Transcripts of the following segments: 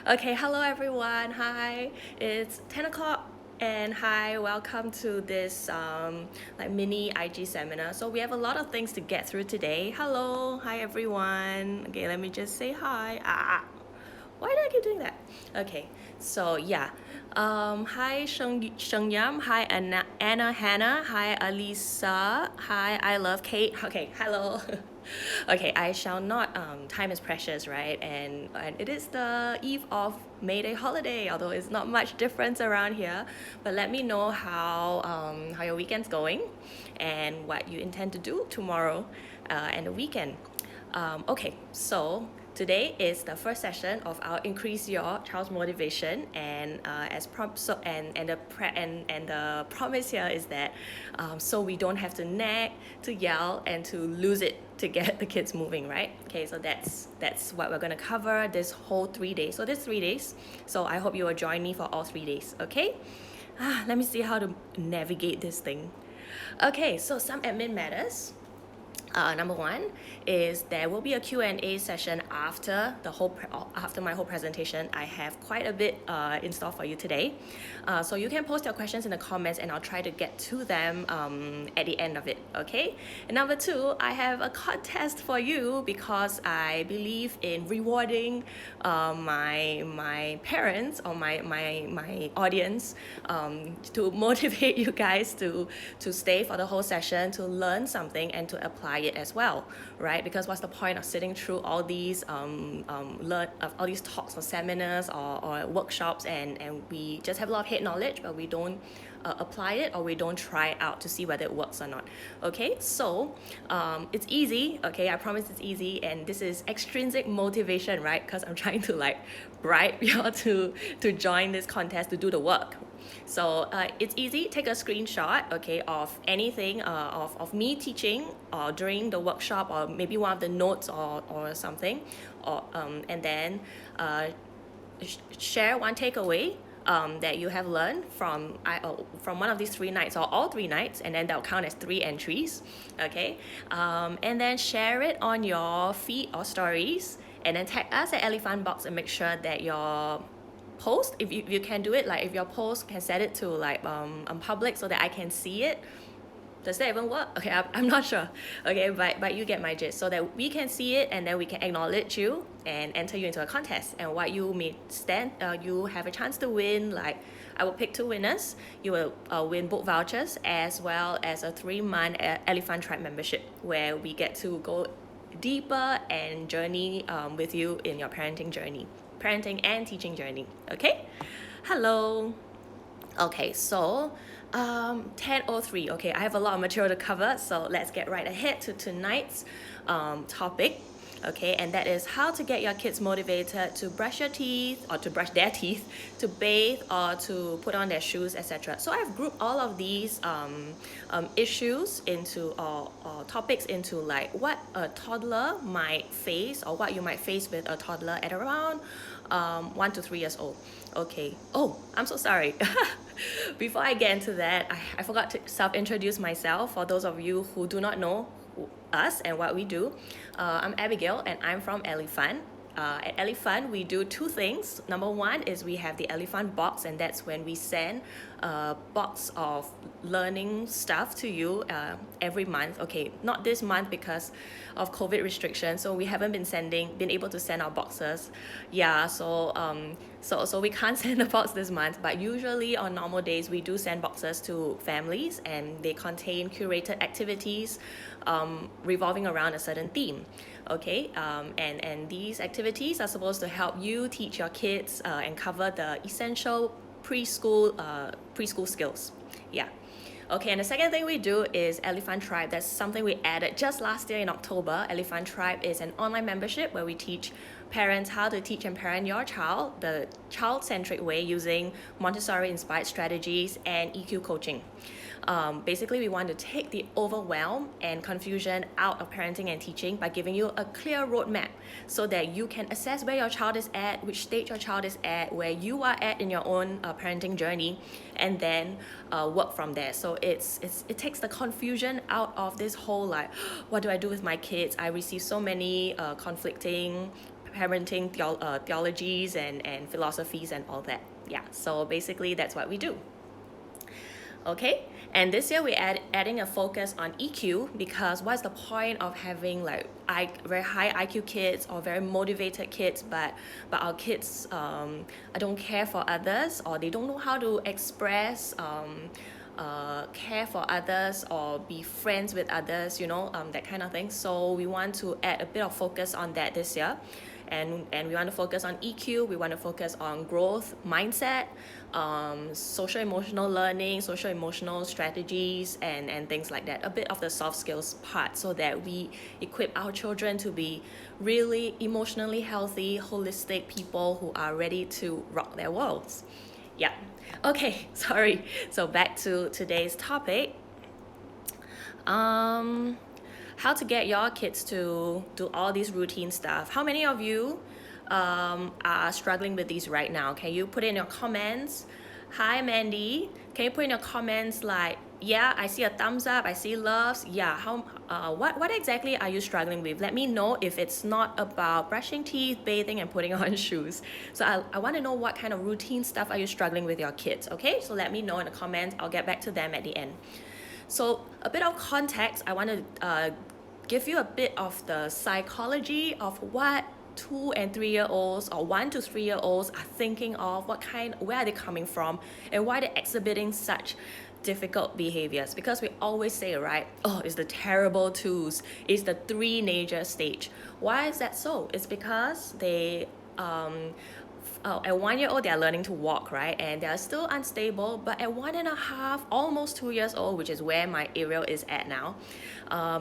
Okay, hello everyone. Hi, it's 10 o'clock. And hi, welcome to this mini IG seminar. So we have a lot of things to get through today. Hello, hi everyone. Okay, let me just say hi. Why do I keep doing that? Okay, so yeah. Hi Sheng Yam. Hi Anna Hannah. Hi Alisa. Hi I love Kate. Okay, hello. Okay, I shall not. Time is precious, right? And it is the eve of May Day holiday. Although it's not much difference around here, but let me know how your weekend's going, and what you intend to do tomorrow, and the weekend. Okay, so today is the first session of our increase your child's motivation, and as so and the promise here is that so we don't have to nag, to yell, and to lose it to get the kids moving, right? Okay, so that's what we're gonna cover this whole 3 days. So there's 3 days. So I hope you will join me for all 3 days. Okay. Let me see how to navigate this thing. Okay, so some admin matters. Number one is there will be a Q&A session after after my whole presentation. I have quite a bit in store for you today, so you can post your questions in the comments, and I'll try to get to them at the end of it. Okay. And number two, I have a contest for you because I believe in rewarding my parents or my audience to motivate you guys to stay for the whole session, to learn something and to apply it as well, right? Because what's the point of sitting through all these all these talks or seminars or workshops, and we just have a lot of head knowledge, but we don't apply it, or we don't try it out to see whether it works or not. Okay, so it's easy. Okay, I promise it's easy, and this is extrinsic motivation, right? Because I'm trying to like bribe y'all to join this contest, to do the work. So it's easy. Take a screenshot, okay, of anything of me teaching or during the workshop, or maybe one of the notes or something, or and then share one takeaway that you have learned from one of these 3 nights or all 3 nights, and then that'll count as 3 entries. Okay, and then share it on your feed or stories, and then tag us at Elephant Box, and make sure that your post, if you can do it, like if your post can set it to like public so that I can see it. Does that even work? Okay, I'm not sure. Okay, but you get my gist, so that we can see it, and then we can acknowledge you and enter you into a contest. And what you may stand, you have a chance to win. Like, I will pick 2 winners. You will win book vouchers, as well as a 3-month Elephant Tribe membership, where we get to go deeper and journey with you in your parenting and teaching journey. Okay. Hello. Okay, so 10:03. Okay, I have a lot of material to cover, so let's get right ahead to tonight's topic. Okay, and that is how to get your kids motivated to brush your teeth, or to brush their teeth, to bathe, or to put on their shoes, etc. So I've grouped all of these issues into or topics into like what a toddler might face, or what you might face with a toddler at around 1 to 3 years old. Okay. Oh, I'm so sorry. Before I get into that, I forgot to self-introduce myself for those of you who do not know us and what we do. I'm Abigail, and I'm from Elephant. At Elephant, we do 2 things. Number one is we have the Elephant Box, and that's when we send a box of learning stuff to you every month. Okay, not this month because of COVID restrictions, so we haven't been able to send our boxes. Yeah, so we can't send the box this month, but usually on normal days we do send boxes to families, and they contain curated activities revolving around a certain theme. Okay, and these activities are supposed to help you teach your kids and cover the essential preschool skills. Yeah. Okay, and the second thing we do is Elephant Tribe. That's something we added just last year in October. Elephant Tribe is an online membership where we teach parents how to teach and parent your child the child-centric way, using Montessori-inspired strategies and EQ coaching. Basically, we want to take the overwhelm and confusion out of parenting and teaching by giving you a clear roadmap, so that you can assess where your child is at, which stage your child is at, where you are at in your own parenting journey, and then work from there. So it takes the confusion out of this whole like, what do I do with my kids? I receive so many conflicting parenting theologies and philosophies and all that. Yeah, so basically that's what we do. Okay, and this year we're adding a focus on EQ, because what's the point of having like very high IQ kids or very motivated kids, but our kids don't care for others, or they don't know how to express care for others or be friends with others, that kind of thing. So we want to add a bit of focus on that this year. And we want to focus on EQ, we want to focus on growth mindset, social emotional learning, social emotional strategies, and things like that. A bit of the soft skills part, so that we equip our children to be really emotionally healthy, holistic people who are ready to rock their worlds. Yeah. Okay, sorry. So back to today's topic. How to get your kids to do all these routine stuff. How many of you are struggling with these right now? Can you put in your comments? Hi, Mandy. Can you put in your comments like, yeah, I see a thumbs up, I see loves. Yeah, what exactly are you struggling with? Let me know if it's not about brushing teeth, bathing, and putting on shoes. So I want to know what kind of routine stuff are you struggling with your kids, okay? So let me know in the comments. I'll get back to them at the end. So a bit of context, I want to give you a bit of the psychology of what 2 and 3 year olds or 1 to 3 year olds are thinking of, where are they coming from, and why they're exhibiting such difficult behaviors. Because we always say, right, it's the terrible twos, it's the teenager stage. Why is that so? It's because they at 1 year old, they're learning to walk, right? And they're still unstable, but at 1.5, almost 2 years old, which is where my Ariel is at now,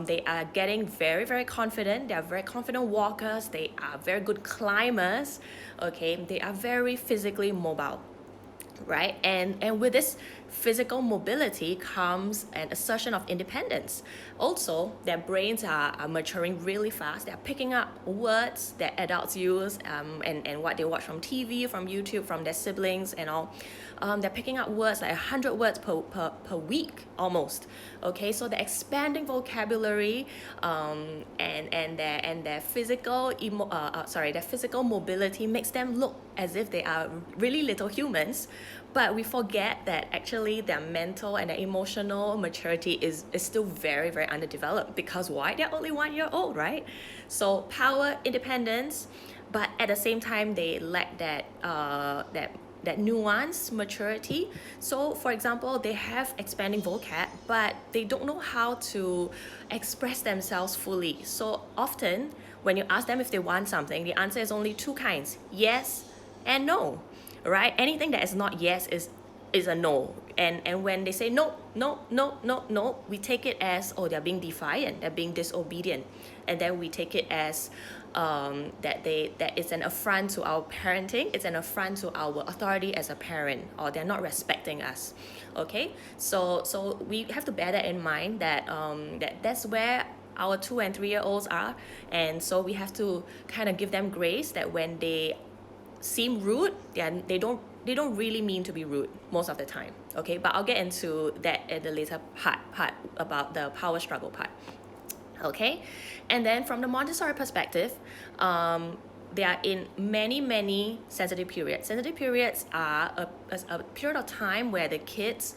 they are getting very, very confident. They are very confident walkers. They are very good climbers, okay? They are very physically mobile, right? And with this physical mobility comes an assertion of independence. Also, their brains are maturing really fast. They're picking up words that adults use, and what they watch from TV, from YouTube, from their siblings and all. They're picking up words like 100 words per week almost. Okay, so they're expanding vocabulary, and their physical their physical mobility makes them look as if they are really little humans. But we forget that actually their mental and their emotional maturity is still very, very underdeveloped. Because why? They're only 1 year old, right? So power, independence, but at the same time they lack that nuance, maturity. So for example, they have expanding vocab, but they don't know how to express themselves fully. So often when you ask them if they want something, the answer is only 2 kinds: yes and no, right? Anything that is not yes is a no. And when they say no, we take it as, they're being defiant, they're being disobedient. And then we take it as that it's an affront to our parenting, it's an affront to our authority as a parent, or they're not respecting us. Okay, so we have to bear that in mind, that that's where our 2 and 3 year olds are. And so we have to kind of give them grace, that when they seem rude, they don't really mean to be rude most of the time. Okay, but I'll get into that at the later part about the power struggle part. Okay, and then from the Montessori perspective, they are in many sensitive periods. Sensitive periods are a period of time where the kids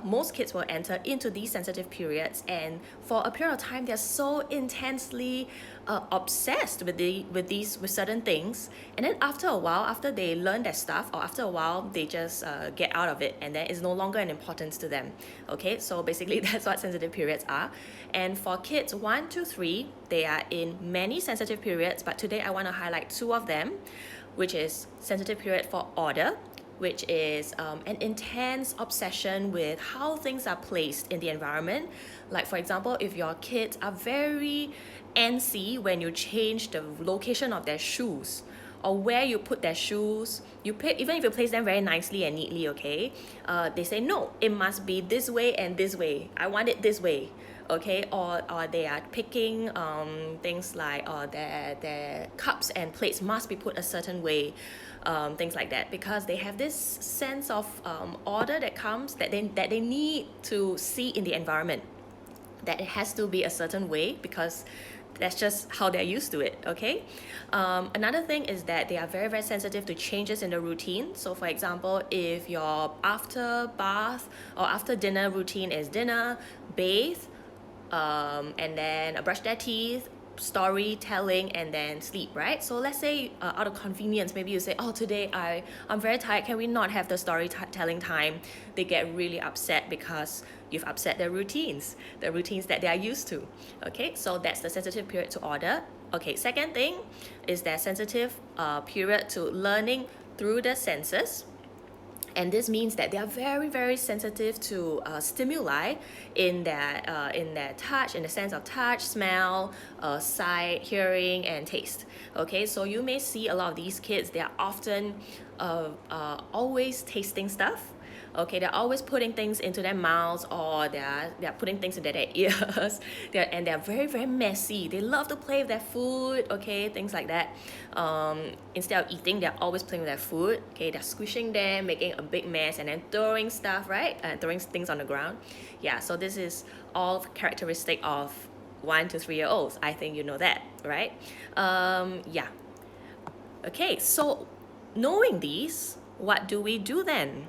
most kids will enter into these sensitive periods, and for a period of time they're so intensely obsessed with certain things, and then after a while, after they learn their stuff, or after a while they just get out of it, and then it's no longer an importance to them. Okay, so basically that's what sensitive periods are. And for kids 1 to 3, they are in many sensitive periods, but today I want to highlight 2 of them, which is sensitive period for order, which is an intense obsession with how things are placed in the environment. Like for example, if your kids are very antsy when you change the location of their shoes, or where you put their shoes, even if you place them very nicely and neatly, okay, they say, no, it must be this way and this way, I want it this way. Okay, or they are picking things like their cups and plates must be put a certain way, things like that, because they have this sense of order that comes, that they need to see in the environment, that it has to be a certain way, because That's just how they're used to it, okay? Another thing is that they are very, very sensitive to changes in the routine. So for example, if your after bath or after dinner routine is dinner, bathe, and then brush their teeth, storytelling, and then sleep, right? So let's say out of convenience, maybe you say, oh, today I'm very tired, can we not have the storytelling time? They get really upset because you've upset their routines, the routines that they are used to. Okay, so that's the sensitive period to order. Okay, second thing is their sensitive period to learning through the senses. And this means that they are very, very sensitive to stimuli in their touch, in the sense of touch, smell, sight, hearing, and taste. Okay, so you may see a lot of these kids, they are often always tasting stuff. Okay, they're always putting things into their mouths, or they're putting things into their ears. They're very, very messy. They love to play with their food, okay, things like that. Instead of eating, they're always playing with their food. Okay, they're squishing them, making a big mess, and then throwing stuff, right? And throwing things on the ground. Yeah, so this is all characteristic of 1 to 3 year olds. I think you know that, right? Yeah. Okay, so knowing these, what do we do then?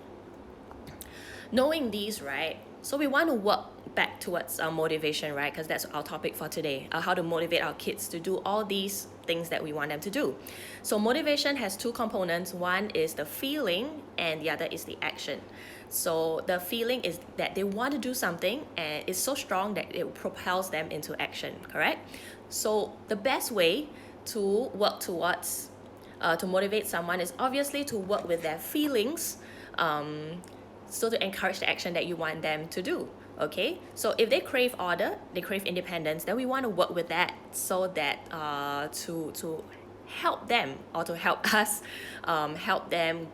Knowing these, right? So we want to work back towards motivation, right? Because that's our topic for today. How to motivate our kids to do all these things that we want them to do. So motivation has two components. One is the feeling, and the other is the action. So the feeling is that they want to do something, and it's so strong that it propels them into action, correct? So the best way to work towards to motivate someone is obviously to work with their feelings, so to encourage the action that you want them to do. Okay, so if they crave order, they crave independence, then we want to work with that, so that to help them, or to help us help them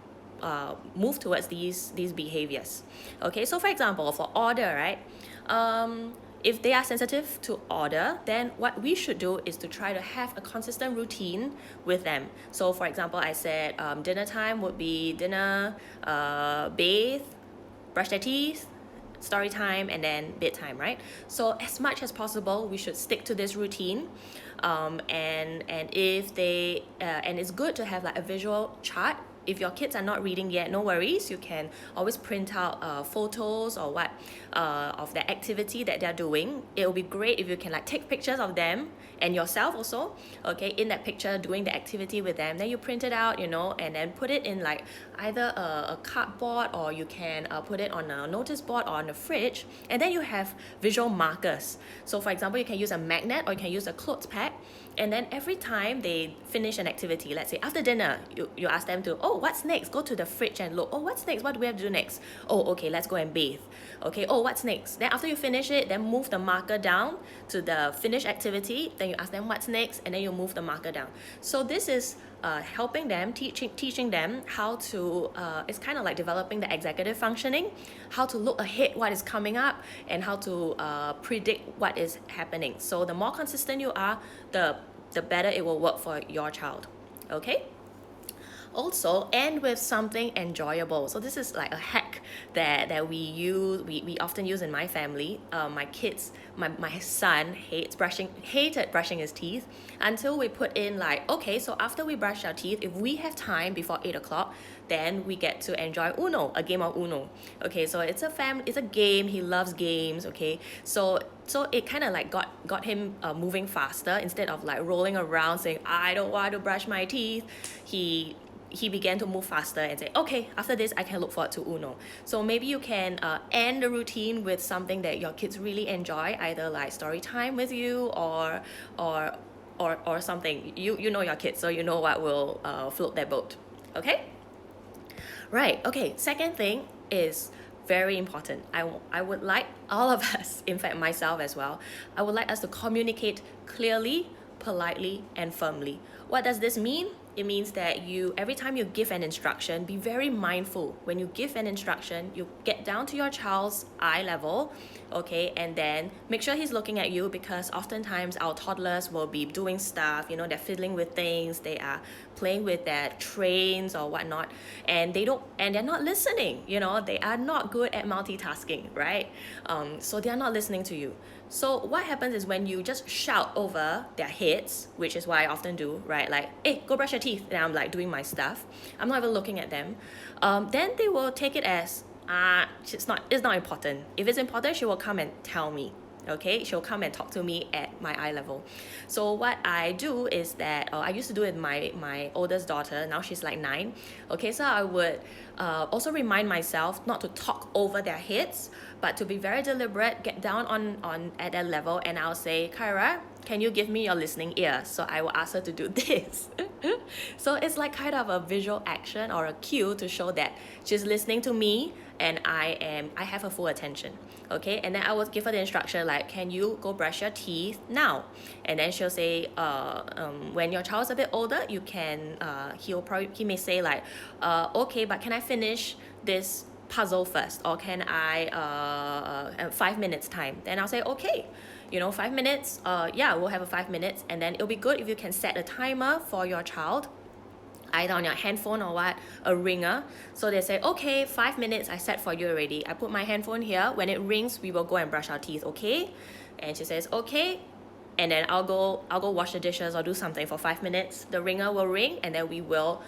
move towards these behaviors. Okay, so for example, for order, right? If they are sensitive to order, then what we should do is to try to have a consistent routine with them. So for example, I said dinner time would be dinner, bathe, brush their teeth, story time, and then bedtime, right? So as much as possible, we should stick to this routine. And if they and it's good to have like a visual chart. If your kids are not reading yet, no worries. You can always print out photos or what of the activity that they're doing. It will be great if you can like take pictures of them and yourself also, okay, in that picture doing the activity with them. Then you print it out, and then put it in like either a cardboard, or you can put it on a notice board or on the fridge, and then you have visual markers. So for example, you can use a magnet, or you can use a clothes peg. And then every time they finish an activity, let's say after dinner, you ask them to, oh, what's next? Go to the fridge and look. Oh, what's next? What do we have to do next? Oh, okay, let's go and bathe. Okay, oh, what's next? Then after you finish it, then move the marker down to the finished activity. Then you ask them what's next, and then you move the marker down. So this is helping them, teaching them how to, it's kind of like developing the executive functioning, how to look ahead what is coming up, and how to predict what is happening. So the more consistent you are, the better it will work for your child. Okay? Also, end with something enjoyable. So this is like a hack that we often use in my family. My kids, my son hated brushing his teeth, until we put in like, okay, so after we brush our teeth, if we have time before 8 o'clock, then we get to enjoy Uno, a game of Uno. Okay, so it's a game. He loves games. Okay, so it kind of like got him moving faster. Instead of like rolling around saying, I don't want to brush my teeth, he began to move faster and say, okay, after this I can look forward to Uno. So maybe you can end the routine with something that your kids really enjoy, either like story time with you, or something. You know your kids, so you know what will float their boat. Okay? Right, okay, second thing is very important. I would like all of us, in fact myself as well, I would like us to communicate clearly, politely, and firmly. What does this mean? It means that every time you give an instruction, be very mindful. When you give an instruction, you get down to your child's eye level, okay, and then make sure he's looking at you, because oftentimes our toddlers will be doing stuff, they're fiddling with things, they are playing with their trains or whatnot, and they're not listening, they are not good at multitasking, right? So they are not listening to you. So what happens is when you just shout over their heads, which is what I often do, right? Like, hey, go brush your teeth. And I'm like doing my stuff. I'm not even looking at them. Then they will take it as, it's not important. If it's important, she will come and tell me. Okay, she'll come and talk to me at my eye level. So what I do is that I used to do it with my oldest daughter. Now she's like 9. Okay, so I would also remind myself not to talk over their heads, but to be very deliberate, get down on at that level, and I'll say, Kyra, can you give me your listening ear? So I will ask her to do this. So it's like kind of a visual action or a cue to show that she's listening to me and I have her full attention. Okay, and then I will give her the instruction like, can you go brush your teeth now? And then she'll say, when your child's a bit older, you can, he may say like, okay, but can I finish this puzzle first, or can I 5 minutes time? Then I'll say, okay, 5 minutes, yeah, we'll have a 5 minutes. And then it'll be good if you can set a timer for your child, either on your handphone or what, a ringer. So they say, okay, 5 minutes I set for you already. I put my handphone here. When it rings, we will go and brush our teeth, okay? And she says, okay. And then I'll go wash the dishes or do something for 5 minutes. The ringer will ring, and then we will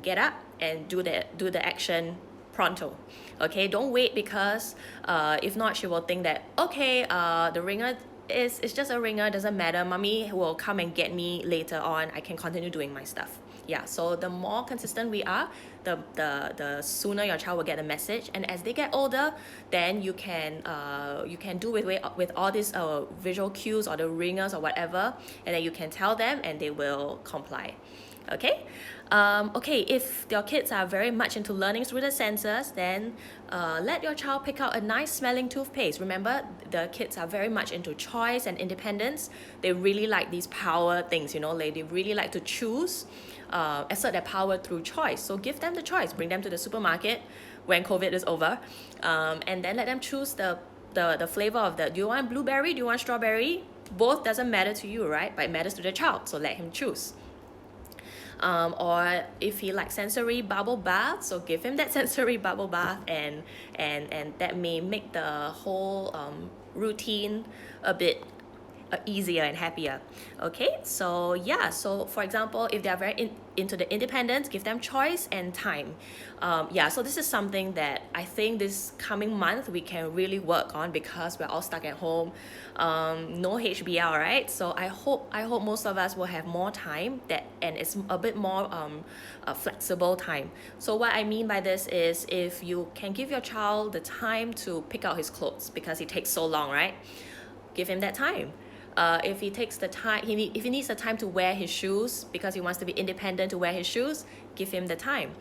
get up and do the action pronto. Okay, don't wait, because if not, she will think that, okay, the ringer it's just a ringer, doesn't matter, mommy will come and get me later on, I can continue doing my stuff. Yeah, so the more consistent we are, the sooner your child will get the message. And as they get older, then you can do with all these visual cues or the ringers or whatever, and then you can tell them and they will comply. Okay, okay, if your kids are very much into learning through the senses, then let your child pick out a nice smelling toothpaste. Remember, the kids are very much into choice and independence. They really like these power things, they really like to choose, assert their power through choice. So give them the choice, bring them to the supermarket when COVID is over, and then let them choose the flavor of do you want blueberry, do you want strawberry? Both doesn't matter to you, right? But it matters to the child, so let him choose. Or if he likes sensory bubble bath, so give him that sensory bubble bath, and that may make the whole routine a bit easier and happier. Okay, so yeah, so for example, if they are very into the independence, give them choice and time. Yeah, so this is something that I think this coming month we can really work on, because we're all stuck at home, no HBL, right? So I hope most of us will have more time, and it's a bit more a flexible time. So what I mean by this is, if you can give your child the time to pick out his clothes because it takes so long, right? Give him that time. If he takes the time, if he needs the time to wear his shoes because he wants to be independent to wear his shoes, give him the time.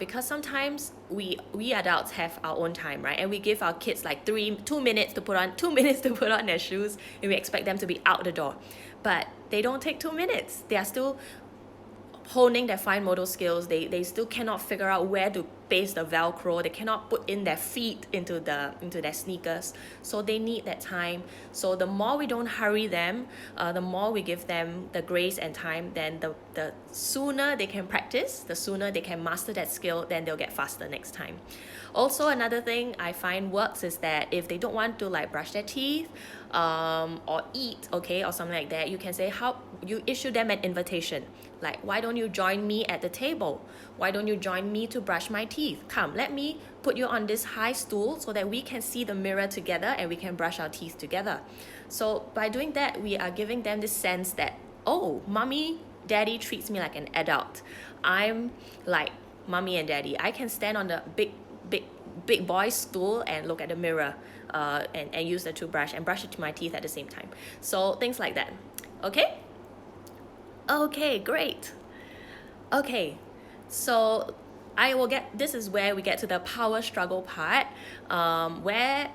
Because sometimes we adults have our own time, right? And we give our kids like 2 minutes to put on their shoes, and we expect them to be out the door. But they don't take 2 minutes. They are still honing their fine motor skills. They still cannot figure out where to paste the Velcro. They cannot put in their feet into their sneakers. So they need that time. So the more we don't hurry them, the more we give them the grace and time, then the sooner they can practice, the sooner they can master that skill, then they'll get faster next time. Also, another thing I find works is that if they don't want to like brush their teeth or eat, okay, or something like that, you can say, how you issue them an invitation. Like, why don't you join me at the table? Why don't you join me to brush my teeth? Come, let me put you on this high stool so that we can see the mirror together and we can brush our teeth together. So by doing that, we are giving them this sense that, oh, mommy, daddy treats me like an adult. I'm like mommy and daddy. I can stand on the big boy stool and look at the mirror and use the toothbrush and brush it to my teeth at the same time. So things like that. Okay? Okay, great. Okay, so this is where we get to the power struggle part, where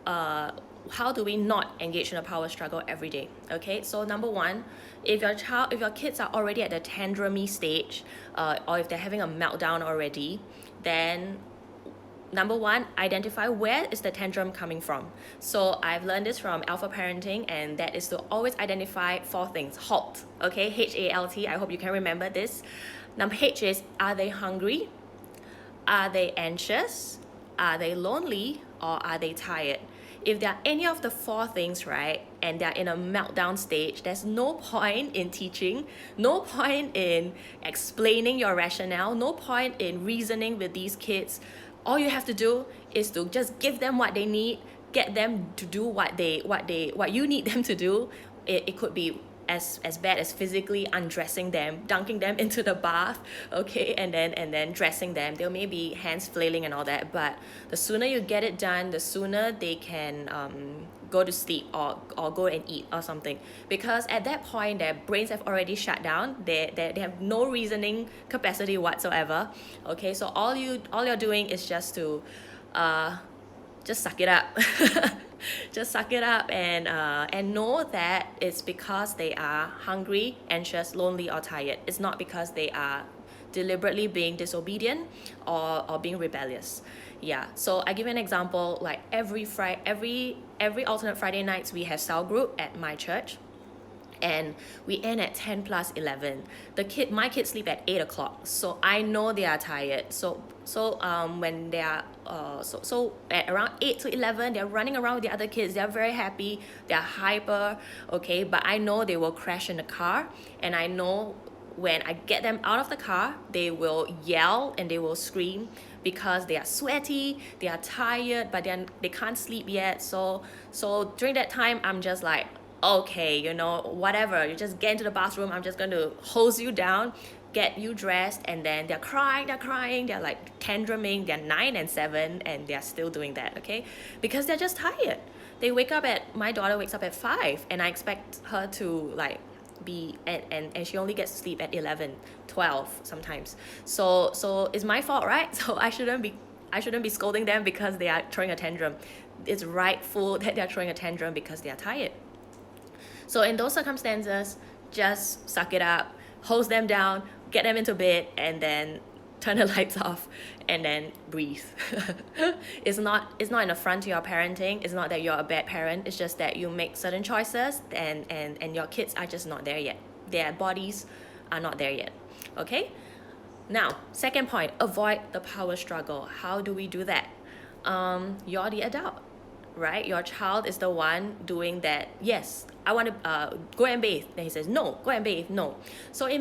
how do we not engage in a power struggle every day? Okay, so number one, if your kids are already at the tantrumy stage, or if they're having a meltdown already, then number one, identify where is the tantrum coming from. So I've learned this from alpha parenting, and that is to always identify 4 things. HALT, okay, HALT, I hope you can remember this. Number H is, are they hungry? Are they anxious? Are they lonely? Or are they tired? if there are any of the four things, right, and they're in a meltdown stage, there's no point in teaching, no point in explaining your rationale, no point in reasoning with these kids. All you have to do is to just give them what they need, get them to do what you need them to do. It could be as bad as physically undressing them, dunking them into the bath, okay, and then dressing them. There may be hands flailing and all that, but the sooner you get it done, the sooner they can go to sleep or go and eat or something. Because at that point, their brains have already shut down. They have no reasoning capacity whatsoever. Okay, so all you're doing is just to just suck it up. Just suck it up and know that it's because they are hungry, anxious, lonely, or tired. It's not because they are deliberately being disobedient or being rebellious. Yeah, so I give you an example. Like every alternate Friday nights, we have cell group at my church, and we end at 10 plus 11. My kids sleep at 8 o'clock, so I know they are tired. So when they are so at around 8 to 11, they're running around with the other kids. They're very happy, they're hyper, okay, but I know they will crash in the car, and I know when I get them out of the car, they will yell and they will scream because they are sweaty, they are tired, but they can't sleep yet. So during that time, I'm just like, okay, whatever, you just get into the bathroom, I'm just going to hose you down, get you dressed, and then they're crying, they're like tantruming, they're 9 and 7, and they're still doing that, okay? Because they're just tired. My daughter wakes up at 5, and I expect her to like be, and she only gets to sleep at 11, 12 sometimes. So it's my fault, right? So I shouldn't be scolding them because they are throwing a tantrum. It's rightful that they're throwing a tantrum because they are tired. So in those circumstances, just suck it up, hose them down, get them into bed, and then turn the lights off, and then breathe. It's not an affront to your parenting. It's not that you're a bad parent. It's just that you make certain choices, and your kids are just not there yet. Their bodies are not there yet. Okay? Now, second point, avoid the power struggle. How do we do that? You're the adult, right? Your child is the one doing that. Yes, I want to go and bathe. Then he says, no, go and bathe, no. So I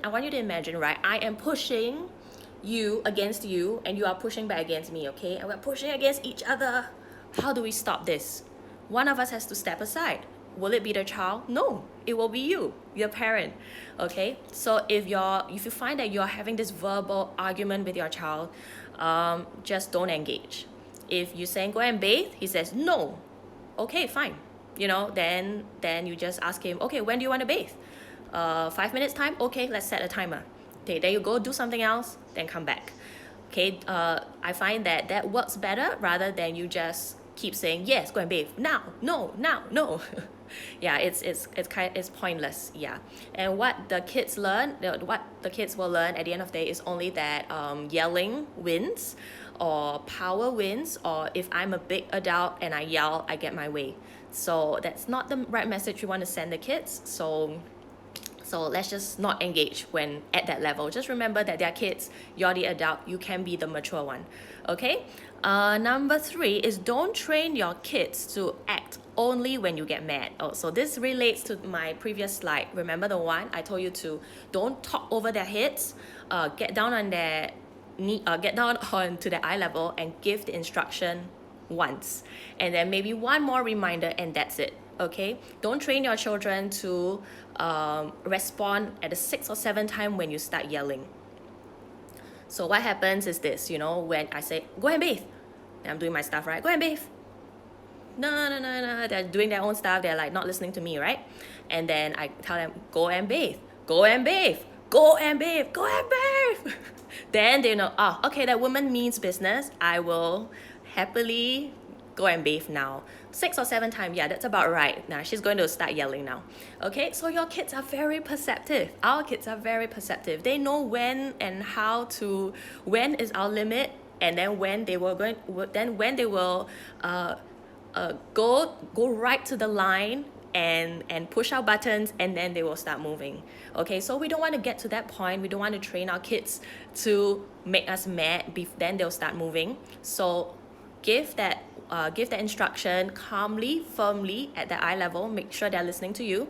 want you to imagine, right? I am pushing you against you, and you are pushing back against me, okay? And we're pushing against each other. How do we stop this? One of us has to step aside. Will it be the child? No, it will be you, your parent, okay? So if you find that you're having this verbal argument with your child, just don't engage. If you're saying go and bathe, he says no, okay, fine. Then you just ask him, okay, when do you want to bathe? 5 minutes time? Okay, let's set a timer. Okay, there you go, do something else, then come back. Okay, I find that works better rather than you just keep saying, yes, go and bathe, now, no, now, no. Yeah, it's pointless, yeah. And what the kids will learn at the end of the day is only that yelling wins, or power wins, or if I'm a big adult and I yell, I get my way. So that's not the right message you want to send the kids. So let's just not engage when at that level. Just remember that they're kids, you're the adult, you can be the mature one. Okay? Number 3 is don't train your kids to act only when you get mad. Oh, so this relates to my previous slide. Remember the one I told you to don't talk over their heads, get down onto their eye level and give the instruction once, and then maybe one more reminder, and that's it. Okay, don't train your children to respond at the 6th or 7th time when you start yelling. So what happens is this, when I say go and bathe, and I'm doing my stuff, right? Go and bathe. No, they're doing their own stuff, they're like not listening to me, right? And then I tell them go and bathe, go and bathe, go and bathe, go and bathe. Then they know, okay, that woman means business, I will happily go and bathe now. 6 or 7 times, yeah, that's about right. Now she's going to start yelling now. Okay, so your kids are very perceptive. Our kids are very perceptive. They know when and how to, when is our limit, and then when they will go right to the line and push our buttons, and then they will start moving. Okay, so we don't want to get to that point. We don't want to train our kids to make us mad, then they'll start moving. So give that instruction calmly, firmly at the eye level. Make sure they're listening to you.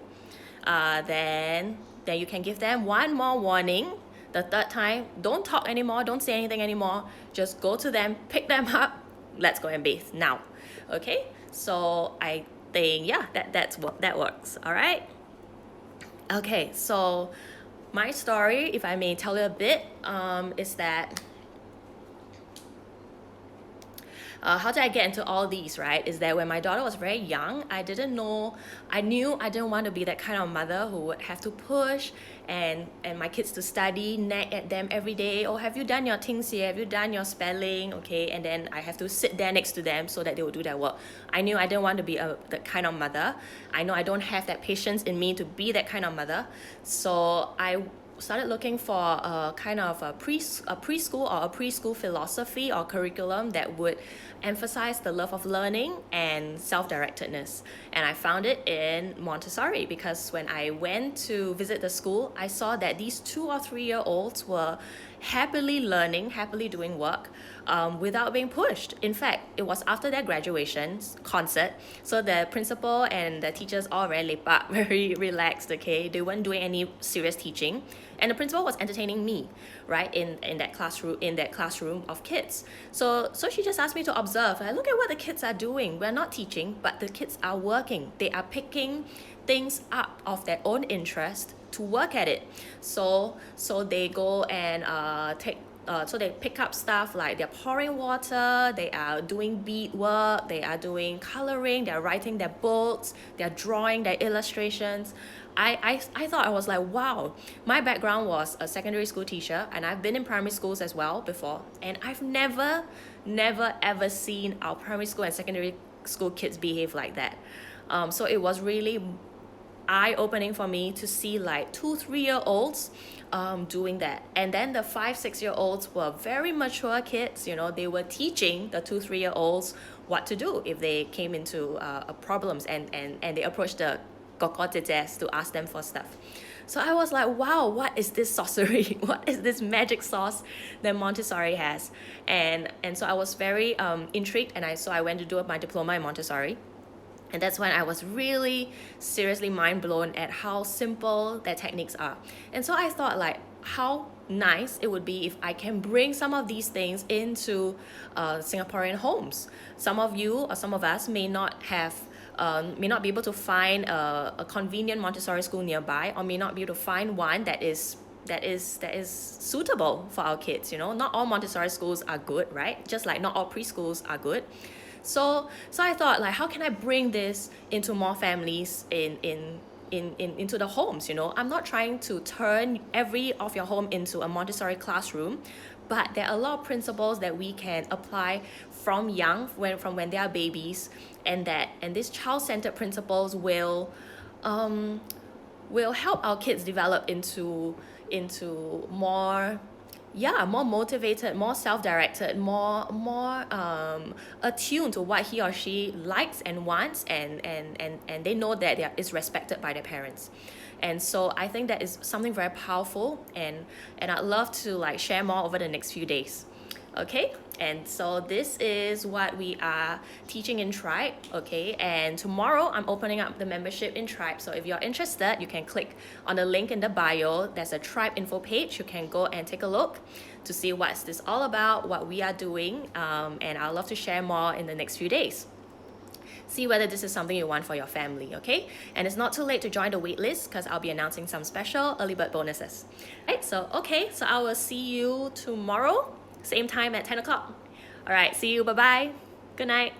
Then you can give them one more warning. The third time, don't talk anymore, don't say anything anymore. Just go to them, pick them up. Let's go and bathe now. Okay. So I think that works. All right. Okay. So my story, if I may tell you a bit, is that how did I get into all these, right? Is that when my daughter was very young, I knew I didn't want to be that kind of mother who would have to push and my kids to study, nag at them every day. Oh, have you done your things here? Have you done your spelling? Okay, and then I have to sit there next to them so that they will do their work. I knew I didn't want to be that kind of mother. I know I don't have that patience in me to be that kind of mother. So I started looking for a kind of a preschool or a preschool philosophy or curriculum that would emphasize the love of learning and self-directedness. And I found it in Montessori, because when I went to visit the school, I saw that these 2 or 3 year olds were happily learning, happily doing work, without being pushed. In fact, it was after their graduation concert, so the principal and the teachers all very lepak, very relaxed. Okay, they weren't doing any serious teaching, and the principal was entertaining me, right, in that classroom of kids. So she just asked me to observe. I look at what the kids are doing. We're not teaching, but the kids are working. They are picking things up of their own interest to work at it. So they go and so they pick up stuff like they're pouring water, they are doing bead work, they are doing coloring, they're writing their books, they're drawing their illustrations. I thought, I was like, wow, my background was a secondary school teacher, and I've been in primary schools as well before, and I've never ever seen our primary school and secondary school kids behave like that. So it was really eye-opening for me to see like 2-3 year olds doing that. And then the 5-6 year olds were very mature kids. They were teaching the 2-3 year olds what to do if they came into problems, and they approached the koko tetes to ask them for stuff. So I was like, wow, what is this sorcery? What is this magic sauce that Montessori has? And so I was very intrigued, and I went to do my diploma in Montessori. And that's when I was really seriously mind blown at how simple their techniques are. And so I thought, like, how nice it would be if I can bring some of these things into Singaporean homes. Some of you or some of us may not be able to find a convenient Montessori school nearby, or may not be able to find one that is suitable for our kids. Not all Montessori schools are good, right? Just like not all preschools are good. So I thought, like, how can I bring this into more families into the homes? I'm not trying to turn every of your home into a Montessori classroom, but there are a lot of principles that we can apply from young, from when they are babies, and these child-centered principles will help our kids develop into more motivated, more self-directed, more attuned to what he or she likes and wants, and they know that is respected by their parents. And so I think that is something very powerful, and I'd love to like share more over the next few days. Okay, and so this is what we are teaching in Tribe. Okay, and tomorrow I'm opening up the membership in Tribe. So if you're interested, you can click on the link in the bio. There's a Tribe info page. You can go and take a look to see what's this all about, what we are doing, and I'd love to share more in the next few days. See whether this is something you want for your family, okay? And it's not too late to join the waitlist, because I'll be announcing some special early bird bonuses. Right, so I will see you tomorrow, same time at 10 o'clock. All right, see you, bye-bye. Good night.